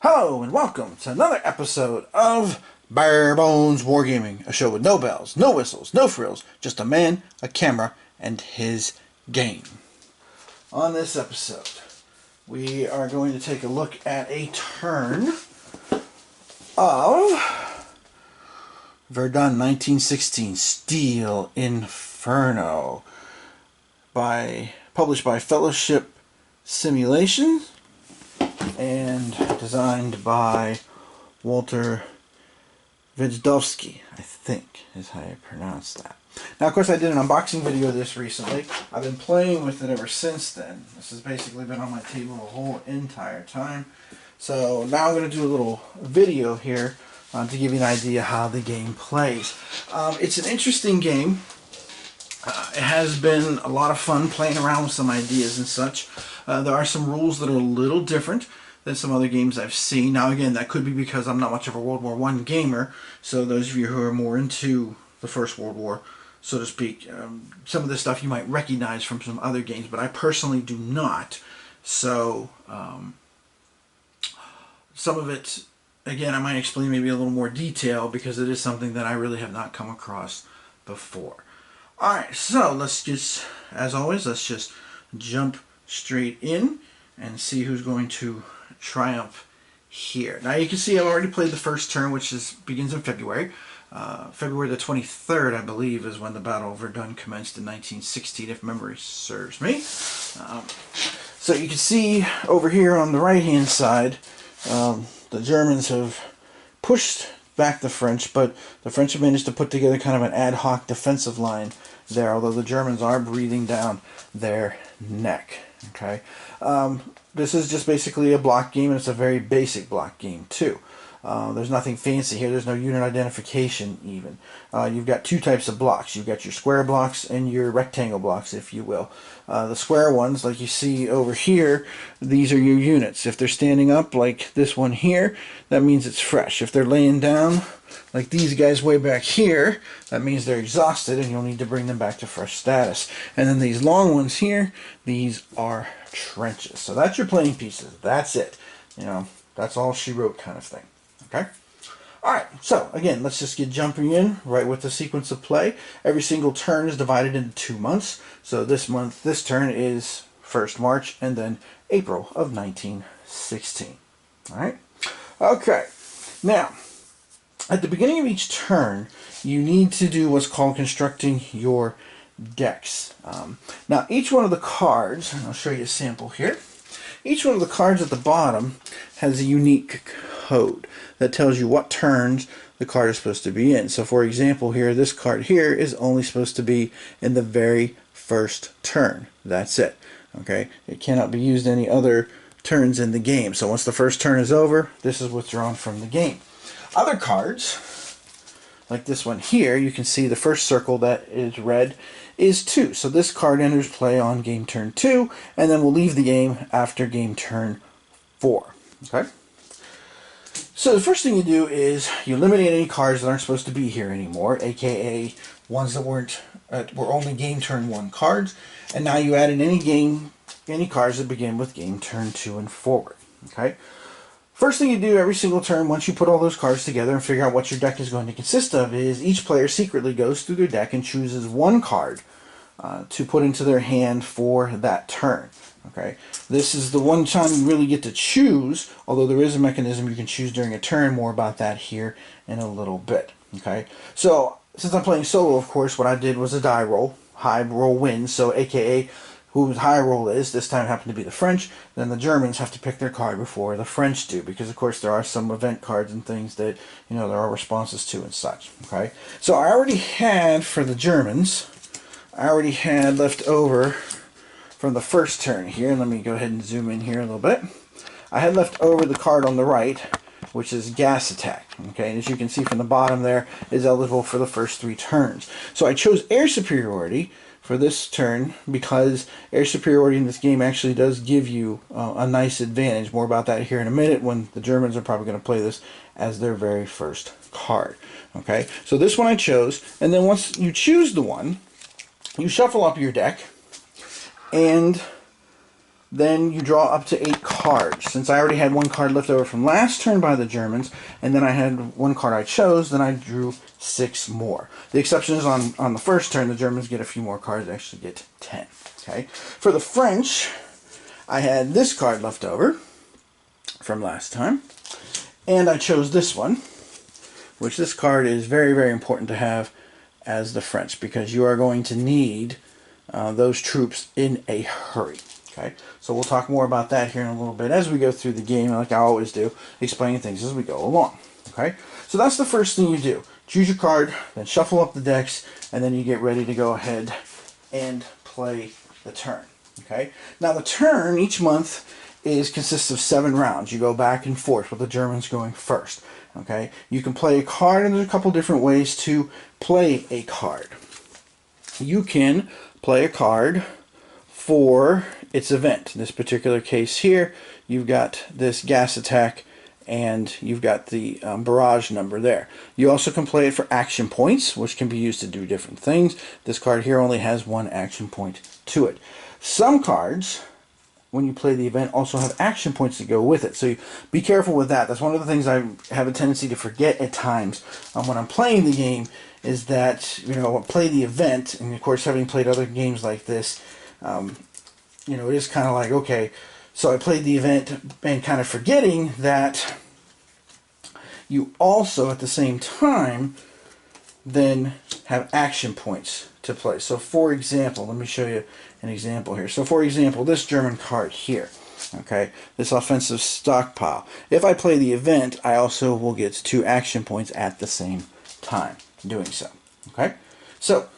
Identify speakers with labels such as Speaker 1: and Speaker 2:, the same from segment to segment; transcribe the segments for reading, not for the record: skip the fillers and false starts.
Speaker 1: Hello and welcome to another episode of Bare Bones Wargaming, a show with no bells, no whistles, no frills, just a man, a camera, and his game. On this episode, we are going to take a look at a turn of Verdun 1916 Steel Inferno, published by Fellowship Simulations and designed by Walter Vijdovsky, I think is how you pronounce that. Now, of course, I did an unboxing video of this recently. I've been playing with it ever since then. This has basically been on my table the whole entire time. So now I'm going to do a little video here to give you an idea how the game plays. It's an interesting game. It has been a lot of fun playing around with some ideas and such. There are some rules that are a little different than some other games I've seen. Now again, that could be because I'm not much of a World War I gamer, so those of you who are more into the First World War, so to speak, some of this stuff you might recognize from some other games, but I personally do not. So some of it, again, I might explain maybe a little more detail because it is something that I really have not come across before. Alright, so let's just, as always, let's just jump straight in and see who's going to triumph here. Now you can see I've already played the first turn, which begins in February. February the 23rd, I believe, is when the Battle of Verdun commenced in 1916, if memory serves me. So you can see over here on the right-hand side, the Germans have pushed back the French, but the French have managed to put together kind of an ad hoc defensive line there, although the Germans are breathing down their neck. Okay, this is just basically a block game, and it's a very basic block game too. There's nothing fancy here. There's no unit identification even. You've got two types of blocks. You've got your square blocks and your rectangle blocks, if you will. The square ones, like you see over here, these are your units. If they're standing up like this one here, that means it's fresh. If they're laying down like these guys way back here, that means they're exhausted and you'll need to bring them back to fresh status. And then these long ones here, these are trenches. So that's your playing pieces. That's it. You know, that's all she wrote kind of thing. Okay? Alright, so again, let's just get jumping in right with the sequence of play. Every single turn is divided into 2 months. So this turn is 1st March and then April of 1916. Alright? Okay. Now, at the beginning of each turn, you need to do what's called constructing your decks. Now, each one of the cards, and I'll show you a sample here, each one of the cards at the bottom has a unique code that tells you what turns the card is supposed to be in. So, for example, here, this card here is only supposed to be in the very first turn. That's it. Okay? It cannot be used any other turns in the game. So once the first turn is over, this is withdrawn from the game. Other cards, like this one here, you can see the first circle that is red is 2. So this card enters play on game turn 2, and then will leave the game after game turn 4. Okay? So the first thing you do is you eliminate any cards that aren't supposed to be here anymore, aka ones that were only game turn 1 cards, and now you add in any cards that begin with game turn 2 and forward. Okay? First thing you do every single turn, once you put all those cards together and figure out what your deck is going to consist of, is each player secretly goes through their deck and chooses one card to put into their hand for that turn. Okay, this is the one time you really get to choose, although there is a mechanism you can choose during a turn. More about that here in a little bit. Okay, so since I'm playing solo, of course, what I did was a die roll. High roll wins, so aka whose high roll is, this time happened to be the French, then the Germans have to pick their card before the French do, because of course there are some event cards and things that, you know, there are responses to and such. Okay, so I already had, for the Germans, I already had left over from the first turn here. Let me go ahead and zoom in here a little bit. I had left over the card on the right, which is gas attack. Okay, and as you can see from the bottom there, is eligible for the first 3 turns. So I chose air superiority for this turn because air superiority in this game actually does give you a nice advantage. More about that here in a minute, when the Germans are probably going to play this as their very first card. Okay, so this one I chose, and then once you choose the one, you shuffle up your deck, and then you draw up to 8 cards. Since I already had 1 card left over from last turn by the Germans, and then I had 1 card I chose, then I drew 6 more. The exception is on the first turn, the Germans get a few more cards, they actually get 10. Okay. For the French, I had this card left over from last time, and I chose this one, which this card is very, very important to have as the French, because you are going to need those troops in a hurry. Okay, so we'll talk more about that here in a little bit as we go through the game, like I always do, explaining things as we go along. Okay, so that's the first thing you do. Choose your card, then shuffle up the decks, and then you get ready to go ahead and play the turn. Okay, now the turn each month consists of 7 rounds. You go back and forth with the Germans going first. Okay, you can play a card, and there's a couple different ways to play a card. You can play a card for its event. In this particular case here, you've got this gas attack, and you've got the barrage number there. You also can play it for action points, which can be used to do different things. This card here only has 1 action point to it. Some cards, when you play the event, also have action points to go with it. So be careful with that. That's one of the things I have a tendency to forget at times when I'm playing the game, is that, you know, play the event, and of course having played other games like this, you know, it is kind of like, okay, so I played the event and kind of forgetting that you also at the same time then have action points to play. So for example, let me show you an example here. So for example, this German card here, okay, this offensive stockpile. If I play the event, I also will get 2 action points at the same time doing so. Okay, so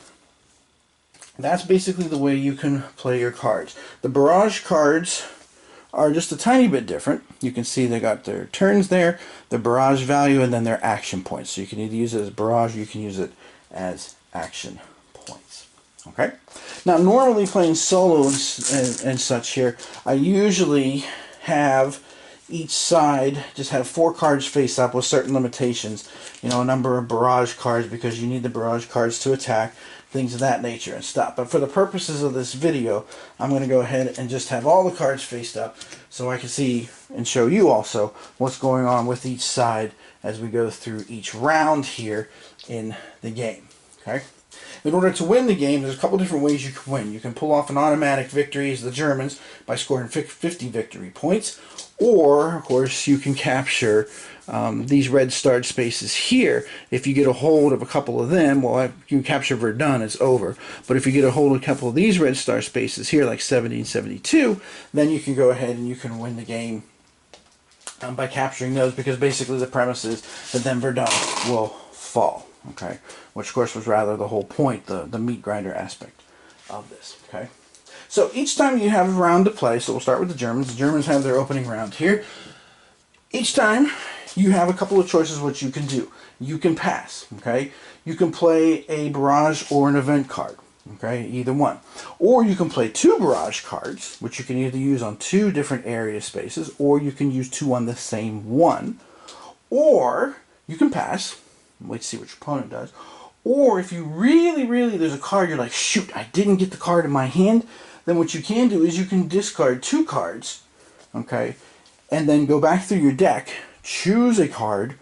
Speaker 1: that's basically the way you can play your cards. The barrage cards are just a tiny bit different. You can see they got their turns there, their barrage value, and then their action points. So you can either use it as barrage, or you can use it as action points. Okay. Now, normally playing solo and such here, I usually have each side just have 4 cards face up with certain limitations. You know, a number of barrage cards, because you need the barrage cards to attack, things of that nature and stuff. But for the purposes of this video, I'm going to go ahead and just have all the cards faced up so I can see and show you also what's going on with each side as we go through each round here in the game. Okay. In order to win the game, there's a couple different ways you can win. You can pull off an automatic victory as the Germans by scoring 50 victory points, or, of course, you can capture these red starred spaces here. If you get a hold of a couple of them, well, if you capture Verdun, it's over. But if you get a hold of a couple of these red star spaces here, like 70 and 72, then you can go ahead and you can win the game by capturing those, because basically the premise is that then Verdun will fall. Okay, which of course was rather the whole point, the meat grinder aspect of this. Okay, so each time you have a round to play, so we'll start with the Germans. The Germans have their opening round here. Each time you have a couple of choices what you can do. You can pass. Okay, you can play a barrage or an event card. Okay, either one. Or you can play 2 barrage cards, which you can either use on 2 different area spaces, or you can use 2 on the same one. Or you can pass. Wait to see what your opponent does. Or if you really, there's a card you're like, shoot, I didn't get the card in my hand, then what you can do is you can discard 2 cards, okay, and then go back through your deck, choose a card,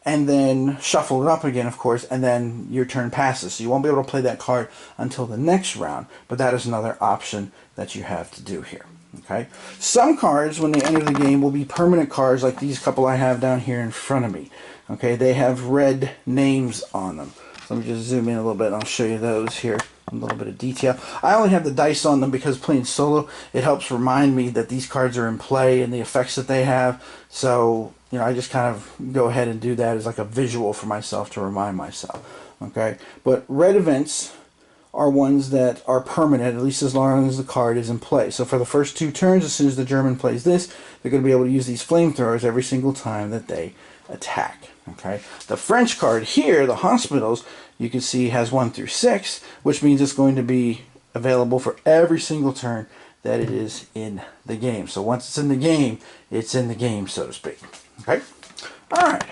Speaker 1: and then shuffle it up again, of course, and then your turn passes. So you won't be able to play that card until the next round, but that is another option that you have to do here. Okay. Some cards, when they enter the game, will be permanent cards, like these couple I have down here in front of me. Okay, they have red names on them. So let me just zoom in a little bit and I'll show you those here. A little bit of detail. I only have the dice on them because playing solo, it helps remind me that these cards are in play and the effects that they have. So, you know, I just kind of go ahead and do that as like a visual for myself to remind myself. Okay, but red events are ones that are permanent, at least as long as the card is in play. So for the first 2 turns, as soon as the German plays this, they're going to be able to use these flamethrowers every single time that they attack. Okay, the French card here, the hospitals, you can see has 1 through 6, which means it's going to be available for every single turn that it is in the game. So once it's in the game, so to speak. Okay, all right.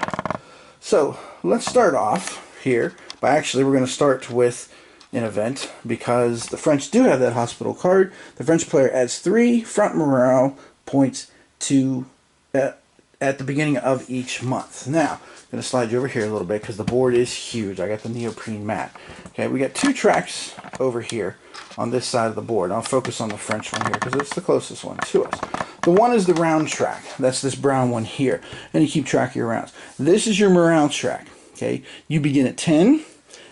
Speaker 1: So let's start off here by we're going to start with in event, because the French do have that hospital card. The French player adds 3 front morale points to at the beginning of each month. Now, I'm going to slide you over here a little bit because the board is huge. I got the neoprene mat. Okay, we got 2 tracks over here on this side of the board. I'll focus on the French one here because it's the closest one to us. The one is the round track. That's this brown one here. And you keep track of your rounds. This is your morale track. Okay, you begin at 10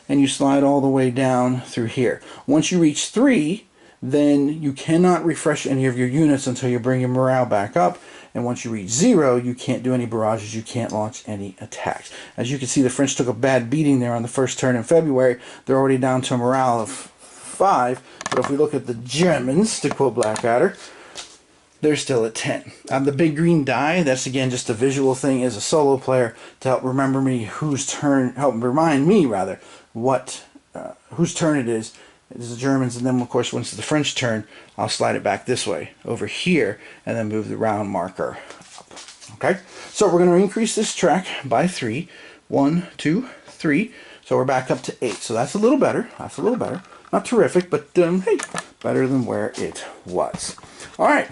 Speaker 1: and you slide all the way down through here. Once you reach 3, then you cannot refresh any of your units until you bring your morale back up. And once you reach 0, you can't do any barrages, you can't launch any attacks. As you can see, the French took a bad beating there on the first turn in February. They're already down to a morale of 5. But if we look at the Germans, to quote Blackadder, they're still at 10. The big green die, that's again just a visual thing as a solo player to help remind me rather, what whose turn it is. It's the Germans, and then of course once it's the French turn, I'll slide it back this way over here and then move the round marker up. Okay, so we're going to increase this track by 3. 1, 2, 3. So we're back up to 8. So that's a little better. That's a little better. Not terrific, but hey, better than where it was. All right.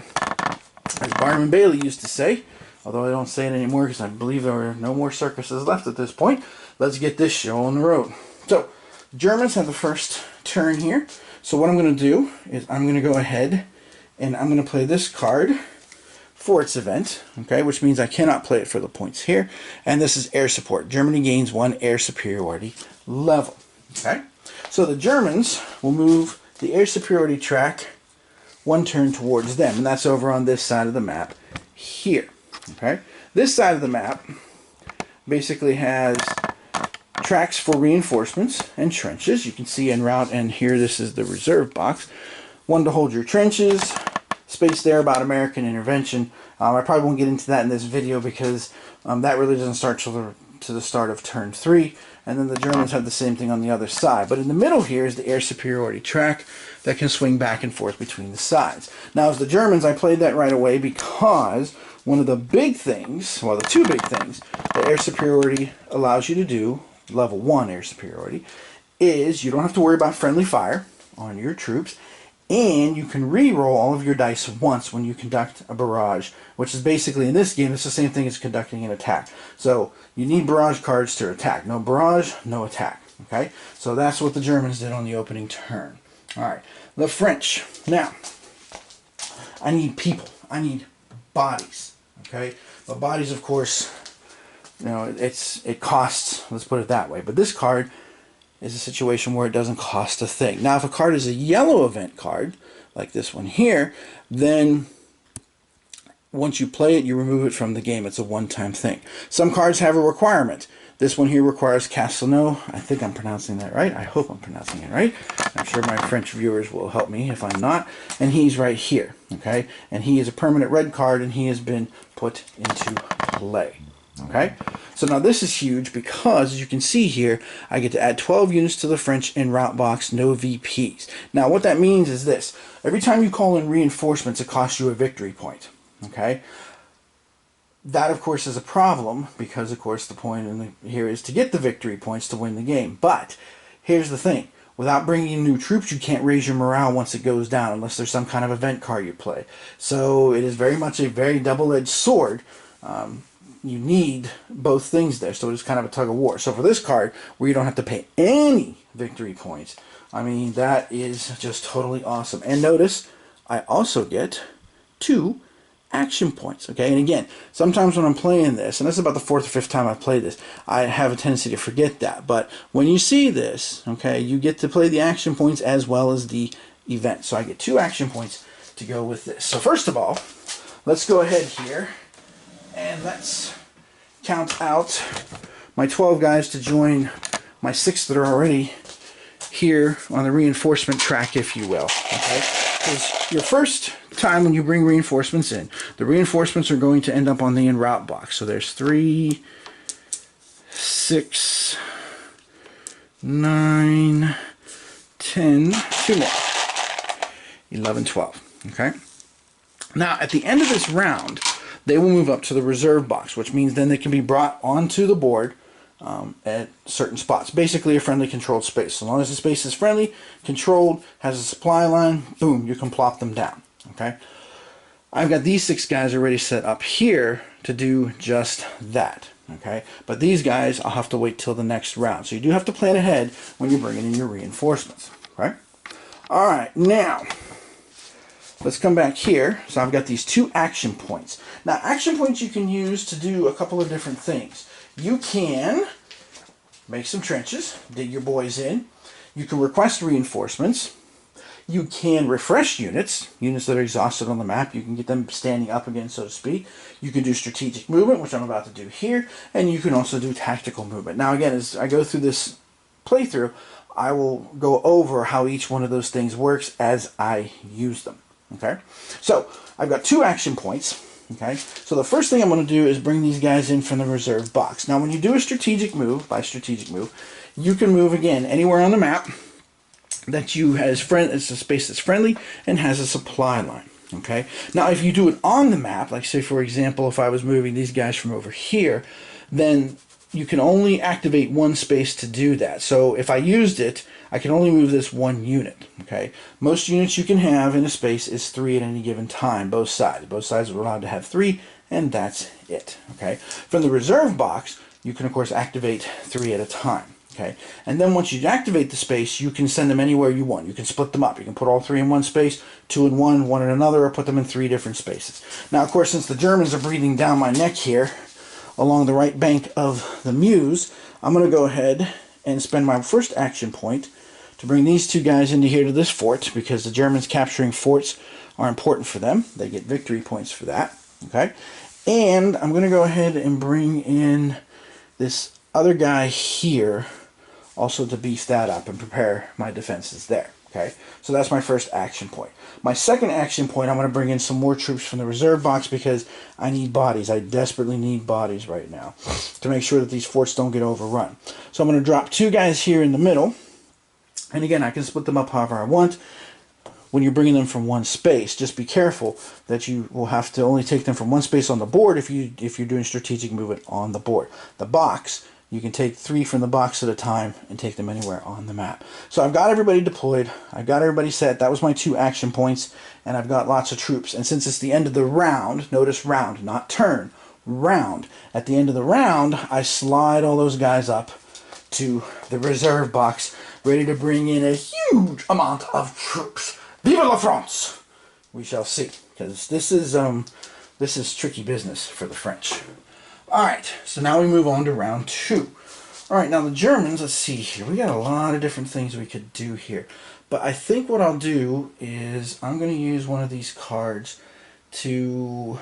Speaker 1: As Barnum Bailey used to say, although I don't say it anymore because I believe there are no more circuses left at this point, let's get this show on the road. So, Germans have the first turn here. So what I'm going to do is I'm going to go ahead and I'm going to play this card for its event, okay, which means I cannot play it for the points here. And this is air support. Germany gains 1 air superiority level. Okay, so the Germans will move the air superiority track 1 turn towards them, and that's over on this side of the map here. Okay, this side of the map basically has tracks for reinforcements and trenches. You can see en route, and here this is the reserve box. 1 to hold your trenches. Space there about American intervention. I probably won't get into that in this video because that really doesn't start till the start of turn 3. And then the Germans have the same thing on the other side. But in the middle here is the air superiority track that can swing back and forth between the sides. Now, as the Germans, I played that right away because one of the big things, well, the 2 big things that air superiority allows you to do, level 1 air superiority, is you don't have to worry about friendly fire on your troops, and you can re-roll all of your dice once when you conduct a barrage, which is basically, in this game, it's the same thing as conducting an attack. So you need barrage cards to attack. No barrage, no attack. Okay, so that's what the Germans did on the opening turn. All right, the French. Now, I need people. I need bodies. Okay, but bodies, of course, you know, it costs. Let's put it that way. But this card is a situation where it doesn't cost a thing. Now, if a card is a yellow event card, like this one here, then once you play it, you remove it from the game. It's a one-time thing. Some cards have a requirement. This one here requires Castelnau. I think I'm pronouncing that right. I hope I'm pronouncing it right. I'm sure my French viewers will help me if I'm not. And he's right here, okay? And he is a permanent red card, and he has been put into play. Okay, so now this is huge because, as you can see here, I get to add 12 units to the French in route box, no VPs. Now what that means is this: every time you call in reinforcements, it costs you a victory point. Okay, that of course is a problem because, of course, the point here is to get the victory points to win the game. But here's the thing: without bringing in new troops, you can't raise your morale once it goes down unless there's some kind of event card you play. So it is very much a very double-edged sword. You need both things there, so it's kind of a tug of war. So for this card, where you don't have to pay any victory points, I mean, that is just totally awesome. And notice, I also get 2 action points, okay? And again, sometimes when I'm playing this, and this is about the 4th or 5th time I've played this, I have a tendency to forget that. But when you see this, okay, you get to play the action points as well as the event. So I get 2 action points to go with this. So first of all, let's go ahead here and let's count out my 12 guys to join my 6 that are already here on the reinforcement track, if you will. Okay, because your first time when you bring reinforcements in, the reinforcements are going to end up on the en route box. So there's 3, 6, 9, 10, 2 more, 11, 12. Okay. Now at the end of this round, they will move up to the reserve box, which means then they can be brought onto the board at certain spots. Basically a friendly controlled space. So long as the space is friendly, controlled, has a supply line, boom, you can plop them down. Okay. I've got these 6 guys already set up here to do just that. Okay, but these guys I'll have to wait till the next round. So you do have to plan ahead when you're bringing in your reinforcements. Okay. All right, now let's come back here. So I've got these 2 action points. Now, action points you can use to do a couple of different things. You can make some trenches, dig your boys in. You can request reinforcements. You can refresh units that are exhausted on the map. You can get them standing up again, so to speak. You can do strategic movement, which I'm about to do here, and you can also do tactical movement. Now, again, as I go through this playthrough, I will go over how each one of those things works as I use them. Okay, so I've got 2 action points. Okay, so the first thing I'm going to do is bring these guys in from the reserve box. Now, when you do a strategic move, you can move again anywhere on the map that it's a space that's friendly and has a supply line. Okay, now if you do it on the map, like say for example if I was moving these guys from over here, then you can only activate 1 space to do that. So if I used it, I can only move this 1 unit. Okay, most units you can have in a space is 3 at any given time, both sides are allowed to have 3, and that's it. Okay, from the reserve box you can of course activate 3 at a time. Okay, and then once you activate the space, you can send them anywhere you want. You can split them up. You can put all 3 in one space, 2 in one, 1 in another, or put them in 3 different spaces. Now, of course, since the Germans are breathing down my neck here, along the right bank of the Meuse, I'm going to go ahead and spend my first action point to bring these 2 guys into here to this fort, because the Germans capturing forts are important for them. They get victory points for that. Okay, and I'm going to go ahead and bring in this other guy here, also to beef that up and prepare my defenses there. Okay, so that's my first action point. My second action point, I'm going to bring in some more troops from the reserve box because I need bodies. I desperately need bodies right now to make sure that these forts don't get overrun. So I'm going to drop 2 guys here in the middle, and again, I can split them up however I want. When you're bringing them from 1 space, just be careful that you will have to only take them from 1 space on the board if you're doing strategic movement on the board. The box, you can take 3 from the box at a time and take them anywhere on the map. So I've got everybody deployed. I've got everybody set. That was my 2 action points, and I've got lots of troops. And since it's the end of the round, notice round, not turn, round. At the end of the round, I slide all those guys up to the reserve box, ready to bring in a huge amount of troops. Vive la France! We shall see, because this is tricky business for the French. Alright, so now we move on to round 2. Alright, now the Germans, let's see here. We got a lot of different things we could do here. But I think what I'll do is I'm going to use one of these cards to,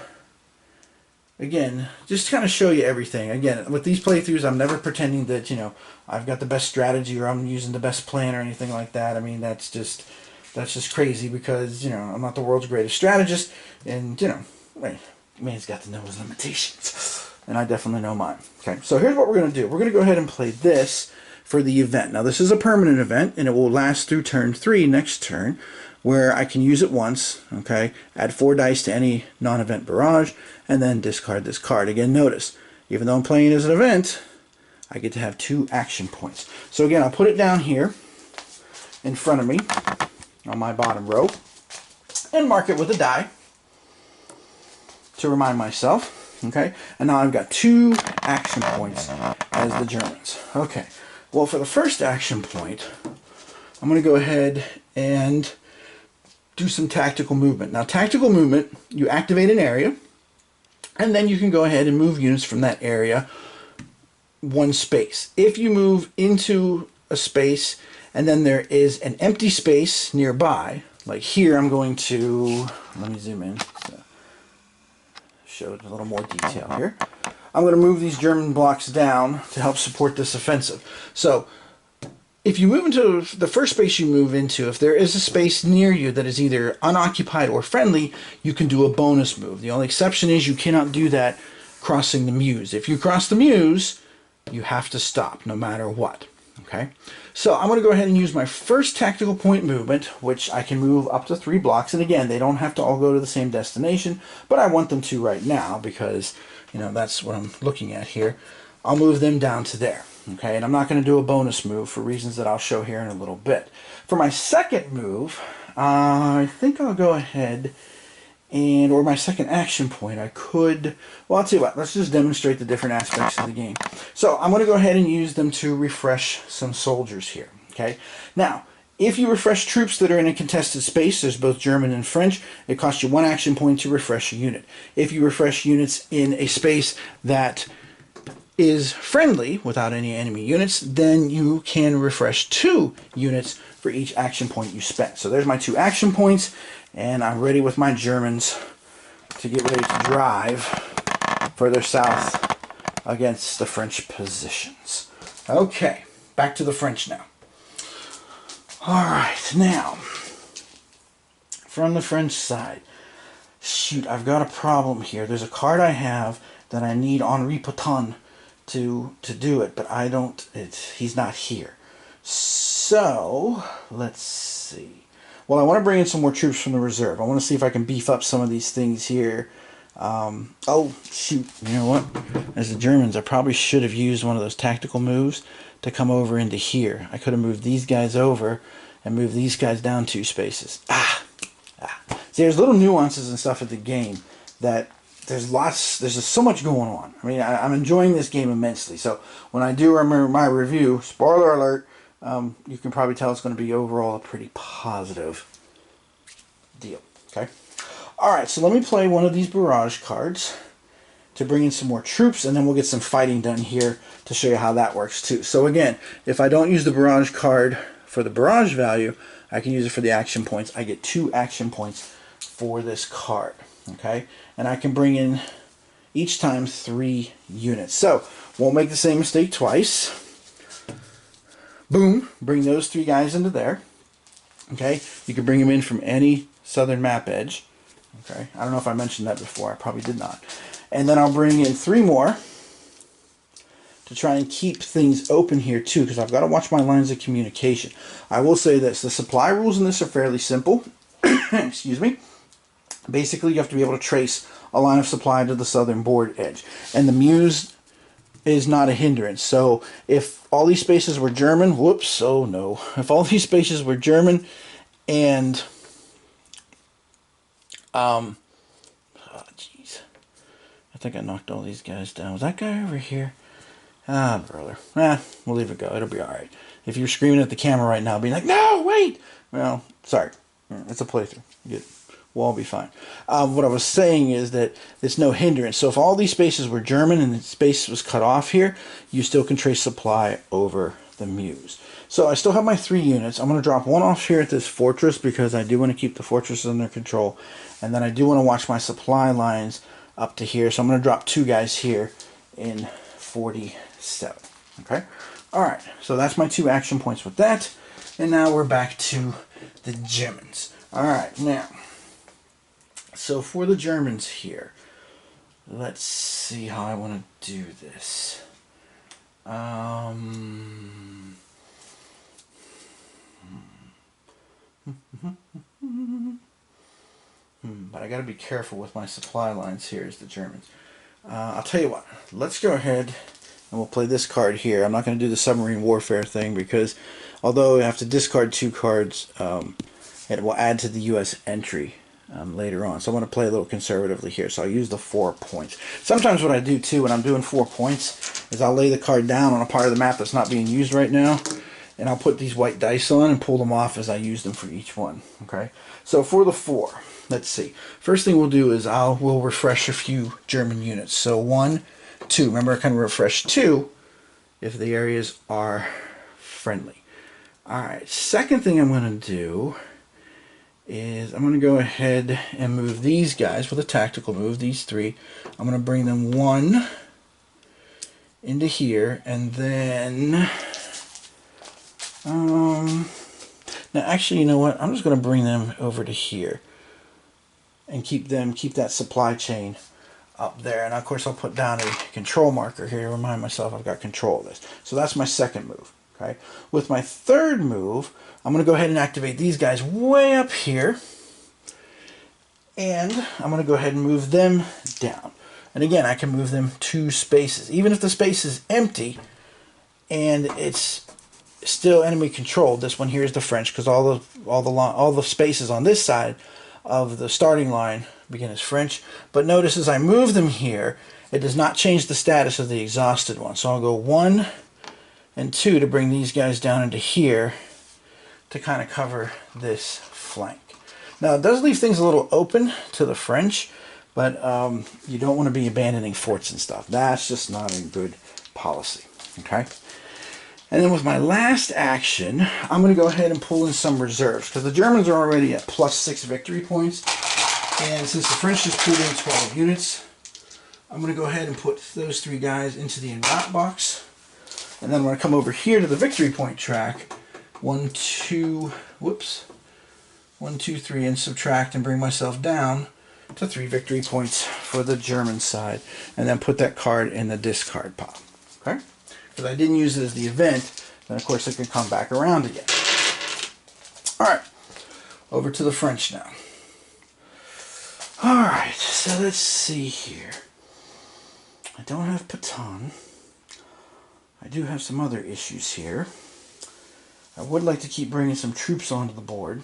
Speaker 1: again, just kind of show you everything. Again, with these playthroughs, I'm never pretending that, I've got the best strategy or I'm using the best plan or anything like that. I mean, that's just crazy because, I'm not the world's greatest strategist. And, man's got to know his limitations. And I definitely know mine. Okay, so here's what we're going to do. We're going to go ahead and play this for the event. Now, this is a permanent event, and it will last through turn 3 next turn, where I can use it once, okay, add 4 dice to any non-event barrage, and then discard this card. Again, notice, even though I'm playing it as an event, I get to have 2 action points. So again, I'll put it down here in front of me on my bottom row, and mark it with a die to remind myself. Okay, and now I've got 2 action points as the Germans. Okay, well, for the first action point, I'm going to go ahead and do some tactical movement. Now, tactical movement, you activate an area, and then you can go ahead and move units from that area 1 space. If you move into a space and then there is an empty space nearby, like here, I'm going to, let me zoom in. Show it a little more detail here. I'm going to move these German blocks down to help support this offensive. So if you move into the first space you move into, if there is a space near you that is either unoccupied or friendly, you can do a bonus move. The only exception is you cannot do that crossing the Meuse. If you cross the Meuse, you have to stop no matter what. Okay, so I'm going to go ahead and use my first tactical point movement, which I can move up to 3 blocks. And again, they don't have to all go to the same destination, but I want them to right now because, that's what I'm looking at here. I'll move them down to there. Okay, and I'm not going to do a bonus move for reasons that I'll show here in a little bit. For my second move, I think I'll go ahead and, or my second action point, I could, well, I'll tell you what, let's just demonstrate the different aspects of the game. So I'm going to go ahead and use them to refresh some soldiers here. Okay, now, if you refresh troops that are in a contested space, there's both German and French, it costs you 1 action point to refresh a unit. If you refresh units in a space that is friendly without any enemy units, then you can refresh 2 units for each action point you spent. So there's my 2 action points, and I'm ready with my Germans to get ready to drive further south against the French positions. Okay, back to the French now. Alright, now, from the French side, shoot, I've got a problem here. There's a card I have that I need Henri Pétain to do it, but I don't, he's not here. So, let's see. Well, I want to bring in some more troops from the reserve. I want to see if I can beef up some of these things here. Oh, shoot, you know what? As the Germans, I probably should have used one of those tactical moves to come over into here. I could have moved these guys over and moved these guys down 2 spaces. See, there's little nuances and stuff at the game that there's just so much going on. I mean, I'm enjoying this game immensely. So when I do my review, spoiler alert, you can probably tell it's going to be overall a pretty positive deal. Okay. All right, so let me play one of these barrage cards to bring in some more troops, and then we'll get some fighting done here to show you how that works too. So again, if I don't use the barrage card for the barrage value, I can use it for the action points. I get 2 action points for this card. Okay, and I can bring in each time 3 units. So won't make the same mistake twice. Boom, bring those 3 guys into there. Okay, you can bring them in from any southern map edge. Okay, I don't know if I mentioned that before. I probably did not. And then I'll bring in 3 more to try and keep things open here too, because I've got to watch my lines of communication. I will say this, the supply rules in this are fairly simple. Excuse me. Basically, you have to be able to trace a line of supply to the southern board edge. And the Muse is not a hindrance. So if all these spaces were German, whoops, oh no. If all these spaces were German and, oh jeez. I think I knocked all these guys down. Was that guy over here? Ah, brother. We'll leave it go. It'll be alright. If you're screaming at the camera right now, being like, no, wait! Well, sorry. It's a playthrough. We'll all be fine. What I was saying is that it's no hindrance. So if all these spaces were German and the space was cut off here, you still can trace supply over the Muse. So I still have my 3 units. I'm going to drop 1 off here at this fortress because I do want to keep the fortresses under control. And then I do want to watch my supply lines up to here. So I'm going to drop 2 guys here in 47. Okay? Alright, so that's my 2 action points with that. And now we're back to the Germans. Alright, now, so for the Germans here, let's see how I want to do this. But I got to be careful with my supply lines here as the Germans. I'll tell you what, let's go ahead and we'll play this card here. I'm not going to do the submarine warfare thing because although I have to discard 2 cards, it will add to the U.S. entry later on. So I'm going to play a little conservatively here. So I'll use the 4 points. Sometimes what I do too when I'm doing 4 points is I'll lay the card down on a part of the map that's not being used right now. And I'll put these white dice on and pull them off as I use them for each one. Okay. So for the 4, let's see. First thing we'll do is we'll refresh a few German units. So 1, 2. Remember I kind of refresh 2 if the areas are friendly. Alright, second thing I'm going to do is I'm going to go ahead and move these guys with a tactical move, these 3. I'm going to bring them 1 into here, and then now actually, you know what? I'm just going to bring them over to here and keep that supply chain up there. And of course I'll put down a control marker here to remind myself I've got control of this. So that's my second move. Okay. With my third move, I'm going to go ahead and activate these guys way up here. And I'm going to go ahead and move them down. And again, I can move them 2 spaces. Even if the space is empty, and it's still enemy controlled. This one here is the French, because all the spaces on this side of the starting line begin as French. But notice as I move them here, it does not change the status of the exhausted one. So I'll go 1 and 2 to bring these guys down into here to kind of cover this flank. Now it does leave things a little open to the French, but you don't want to be abandoning forts and stuff. That's just not a good policy. Okay. And then with my last action, I'm going to go ahead and pull in some reserves, because the Germans are already at +6 victory points. And since the French just pulled in 12 units, I'm going to go ahead and put those 3 guys into the en-route box. And then I'm going to come over here to the victory point track, 1, 2, 3, and subtract and bring myself down to 3 victory points for the German side. And then put that card in the discard pile. Okay? Because I didn't use it as the event, then of course it can come back around again. Alright, over to the French now. Alright, so let's see here. I don't have Pétain. I do have some other issues here. I would like to keep bringing some troops onto the board.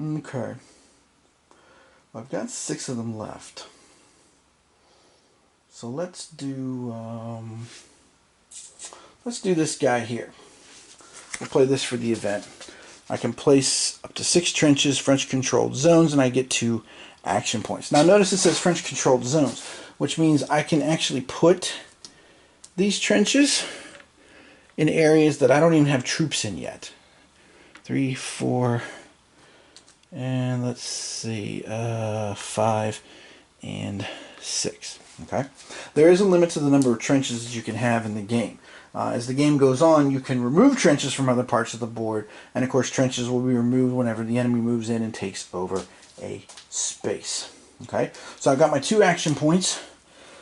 Speaker 1: Okay. I've got 6 of them left. So let's do this guy here. We'll play this for the event. I can place up to 6 trenches, French-controlled zones, and I get 2 action points. Now notice it says French-controlled zones, which means I can actually put these trenches in areas that I don't even have troops in yet. 3, 4, and let's see, 5 and 6. Okay, there is a limit to the number of trenches that you can have in the game. As the game goes on, you can remove trenches from other parts of the board, and of course trenches will be removed whenever the enemy moves in and takes over a space. Okay, so I've got my 2 action points,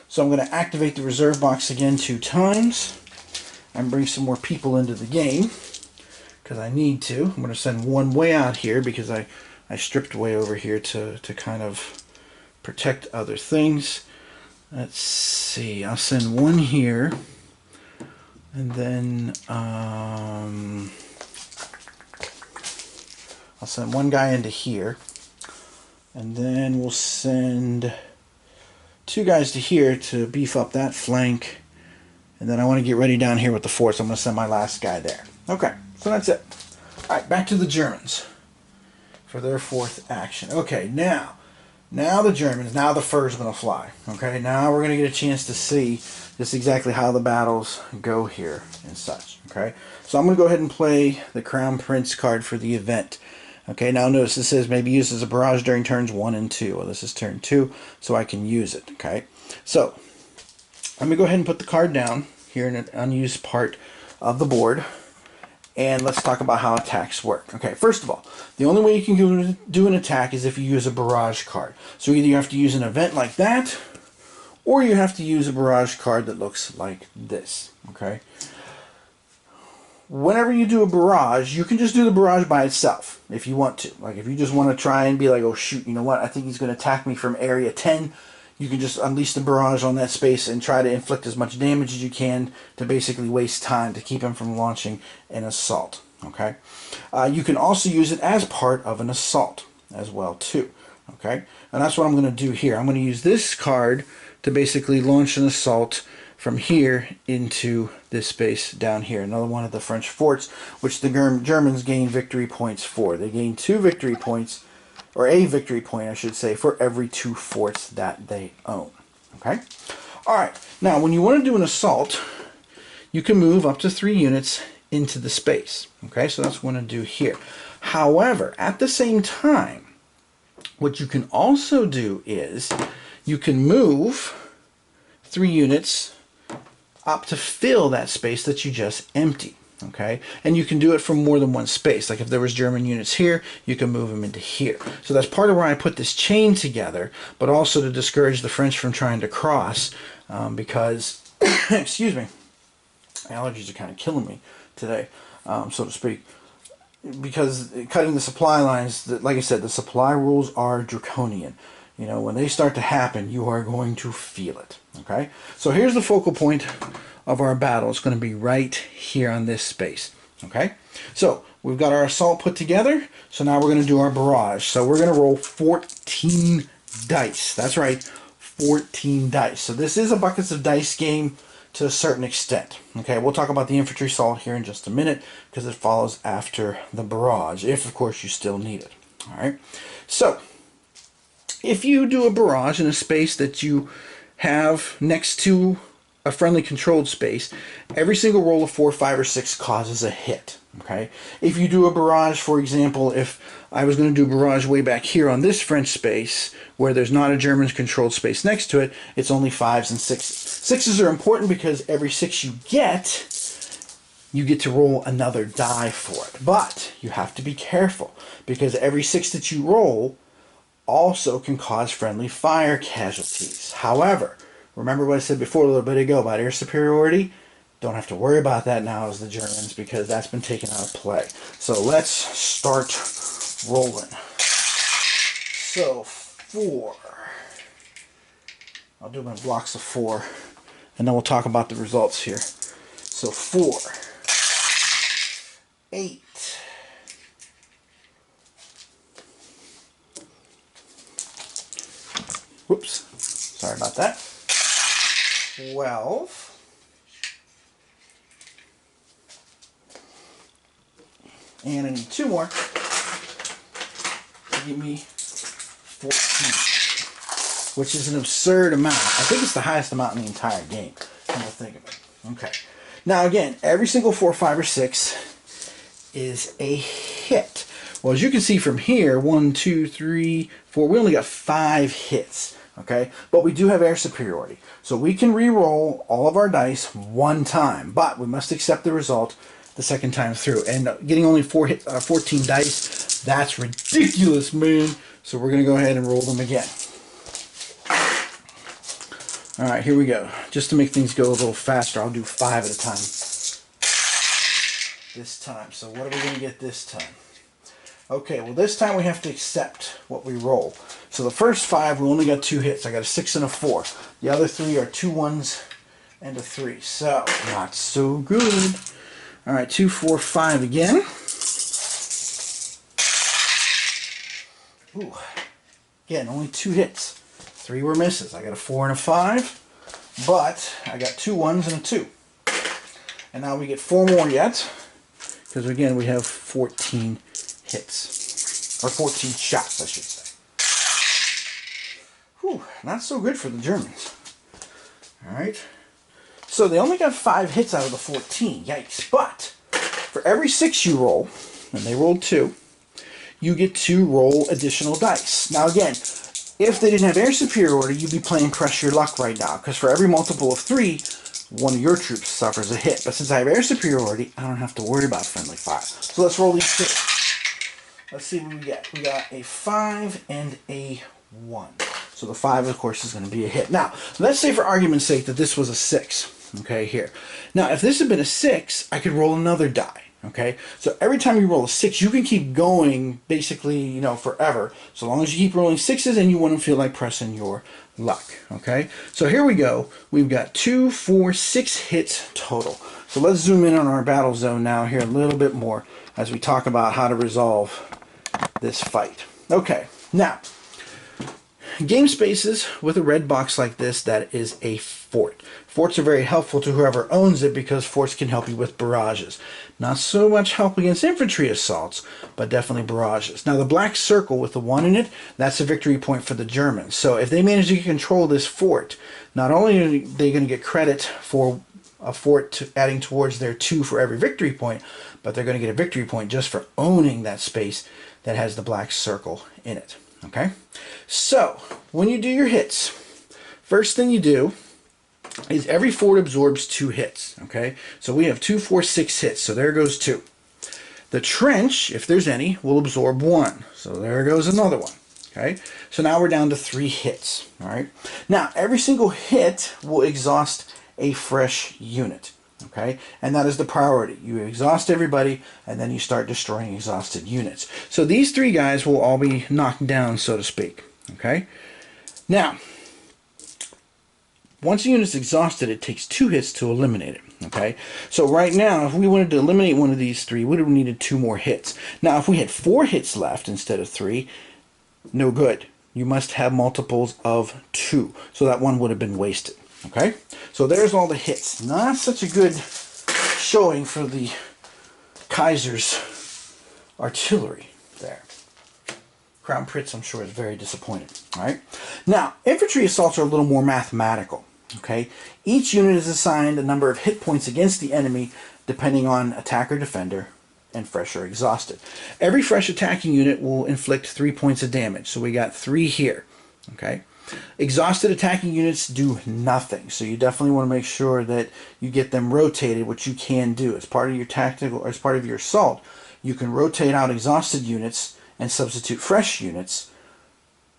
Speaker 1: so I'm going to activate the reserve box again 2 times and bring some more people into the game, because I need to. I'm going to send one way out here because I stripped way over here to kind of protect other things. Let's see, I'll send one here, and then I'll send one guy into here, and then we'll send 2 guys to here to beef up that flank, and then I want to get ready down here with the forts. I'm going to send my last guy there. Okay, so that's it. Alright, back to the Germans for their 4th action. Okay, now the Germans, now the fur's going to fly. Okay, now we're going to get a chance to see just exactly how the battles go here and such. Okay, so I'm going to go ahead and play the Crown Prince card for the event. Okay, now notice it says maybe used as a barrage during turns 1 and 2. Well, this is turn 2, so I can use it. Okay, so I'm going to go ahead and put the card down here in an unused part of the board. And let's talk about how attacks work. Okay, first of all, the only way you can do an attack is if you use a barrage card. So either you have to use an event like that, or you have to use a barrage card that looks like this. Okay. Whenever you do a barrage, you can just do the barrage by itself if you want to. Like if you just want to try and be like, oh shoot, you know what? I think he's going to attack me from area 10. You can just unleash the barrage on that space and try to inflict as much damage as you can to basically waste time to keep him from launching an assault. Okay, you can also use it as part of an assault as well too. Okay, and that's what I'm going to do here. I'm going to use this card to basically launch an assault from here into this space down here. Another one of the French forts, which the Germans gain victory points for. They gain 2 victory points, or a victory point, I should say, for every 2 forts that they own. Okay? Alright, now when you want to do an assault, you can move up to 3 units into the space. Okay, so that's what I'm going to do here. However, at the same time, what you can also do is you can move 3 units up to fill that space that you just emptied. Okay, and you can do it from more than one space. Like if there was German units here, you can move them into here. So that's part of where I put this chain together, but also to discourage the French from trying to cross, because, excuse me, allergies are kind of killing me today, so to speak. Because cutting the supply lines, like I said, the supply rules are draconian. you know, when they start to happen, you are going to feel it. Okay, so here's the focal point of our battle. It's going to be right here on this space. Okay, so we've got our assault put together. So now we're going to do our barrage. So we're going to roll 14 dice. That's right, 14 dice. So this is a buckets of dice game to a certain extent. Okay, we'll talk about the infantry assault here in just a minute because it follows after the barrage, if of course you still need it. All right, so if you do a barrage in a space that you have next to a friendly controlled space, every single roll of 4, 5, or 6 causes a hit. Okay, if you do a barrage, for example, if I was going to do a barrage way back here on this French space where there's not a German controlled space next to it, it's only 5s and 6s. 6s are important because every 6 you get to roll another die for it. But you have to be careful because every 6 that you roll also can cause friendly fire casualties. However, remember what I said before a little bit ago about air superiority? Don't have to worry about that now as the Germans because that's been taken out of play. So let's start rolling. So 4. I'll do my blocks of 4 and then we'll talk about the results here. So 4, 8, 12, and I need 2 more to give me 14, which is an absurd amount. I think it's the highest amount in the entire game, come to think of it. Okay. Now again, every single 4, 5, or 6 is a hit. Well, as you can see from here, 1, 2, 3, 4, we only got 5 hits. Okay, but we do have air superiority. So we can re-roll all of our dice 1 time, but we must accept the result the second time through. And getting only 14 dice, that's ridiculous, man. So we're going to go ahead and roll them again. All right, here we go. Just to make things go a little faster, I'll do 5 at a time this time. So what are we going to get this time? Okay, well this time we have to accept what we roll. So the first 5, we only got 2 hits. I got a 6 and a 4. The other 3 are 2 1s and a 3. So, not so good. Alright, 2, 4, 5 again. Ooh. Again, only 2 hits. 3 were misses. I got a 4 and a 5. But I got 2 1s and a 2. And now we get 4 more yet. Because again, we have 14 hits. Or 14 shots, I should say. Whew, not so good for the Germans. Alright. So they only got 5 hits out of the 14. Yikes. But for every 6 you roll, and they rolled 2, you get to roll additional dice. Now again, if they didn't have air superiority, you'd be playing press your luck right now. Because for every multiple of 3, one of your troops suffers a hit. But since I have air superiority, I don't have to worry about friendly fire. So let's roll these 2. Let's see what we get. We got a 5 and a 1. So the 5, of course, is going to be a hit. Now, let's say for argument's sake that this was a 6. Okay, here. Now, if this had been a 6, I could roll another die. Okay, so every time you roll a 6, you can keep going basically, you know, forever. So long as you keep rolling 6s and you wouldn't feel like pressing your luck. Okay, so here we go. We've got 2, 4, 6 hits total. So let's zoom in on our battle zone now here a little bit more as we talk about how to resolve this fight. Okay, now, game spaces with a red box like this, that is a fort. Forts are very helpful to whoever owns it because forts can help you with barrages. Not so much help against infantry assaults, but definitely barrages. Now the black circle with the 1 in it, that's a victory point for the Germans. So if they manage to control this fort, not only are they going to get credit for a fort adding towards their 2 for every victory point, but they're going to get a victory point just for owning that space that has the black circle in it. Okay, so when you do your hits, first thing you do is every fort absorbs 2 hits. Okay, so we have 2, 4, 6 hits, so there goes 2. The trench, if there's any, will absorb 1, so there goes another one. Okay, so now we're down to 3 hits. All right, now every single hit will exhaust a fresh unit. Okay, and that is the priority. You exhaust everybody, and then you start destroying exhausted units. So these 3 guys will all be knocked down, so to speak. Okay, Now, once a unit's exhausted, it takes 2 hits to eliminate it. Okay, so right now, if we wanted to eliminate one of these 3, we would have needed 2 more hits. Now, if we had 4 hits left instead of 3, no good. You must have multiples of 2, so that one would have been wasted. Okay, so there's all the hits. Not such a good showing for the Kaiser's artillery there. Crown Prince, I'm sure, is very disappointed. All right, now infantry assaults are a little more mathematical. Okay, each unit is assigned a number of hit points against the enemy depending on attacker, defender, and fresh or exhausted. Every fresh attacking unit will inflict 3 points of damage. So we got 3 here. Okay, exhausted attacking units do nothing. So you definitely want to make sure that you get them rotated, which you can do as part of your tactical or as part of your assault. You can rotate out exhausted units and substitute fresh units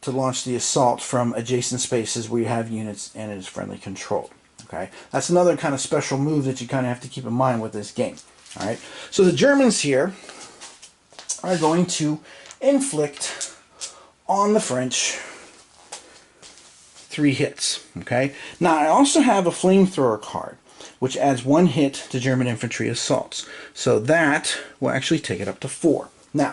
Speaker 1: to launch the assault from adjacent spaces where you have units and it is friendly controlled. Okay, that's another kind of special move that you kind of have to keep in mind with this game. All right, so the Germans here are going to inflict on the French 3 hits. Okay, now I also have a flamethrower card which adds 1 hit to German infantry assaults, so that will actually take it up to 4. Now,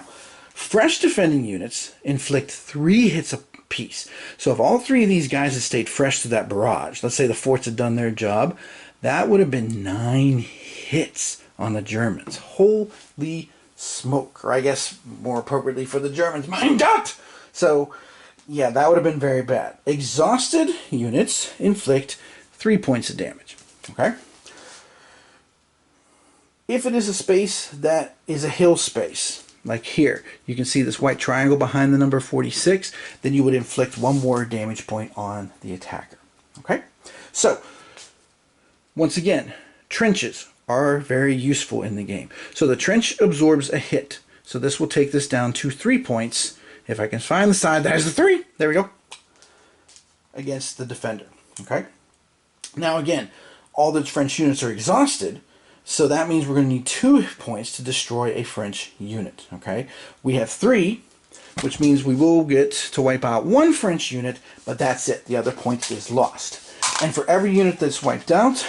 Speaker 1: fresh defending units inflict 3 hits apiece. So if all 3 of these guys had stayed fresh to that barrage, let's say the forts had done their job, that would have been 9 hits on the Germans. Holy smoke. Or I guess more appropriately for the Germans, mein Gott! So, yeah, that would have been very bad. Exhausted units inflict 3 points of damage. Okay? If it is a space that is a hill space, like here, you can see this white triangle behind the number 46, then you would inflict 1 more damage point on the attacker. Okay? So, once again, trenches are very useful in the game. So the trench absorbs a hit. So this will take this down to 3 points. If I can find the side that has the 3, there we go, against the defender. Okay? Now again, all the French units are exhausted, so that means we're going to need 2 points to destroy a French unit. Okay, we have 3, which means we will get to wipe out 1 French unit, but that's it. The other point is lost. And for every unit that's wiped out,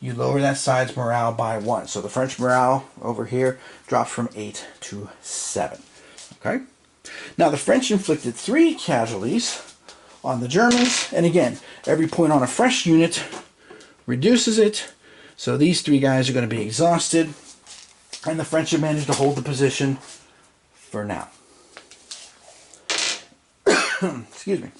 Speaker 1: you lower that side's morale by 1. So the French morale over here drops from 8 to 7. Okay, now the French inflicted 3 casualties on the Germans, and again, every point on a fresh unit reduces it. So these 3 guys are going to be exhausted, and the French have managed to hold the position for now. Excuse me.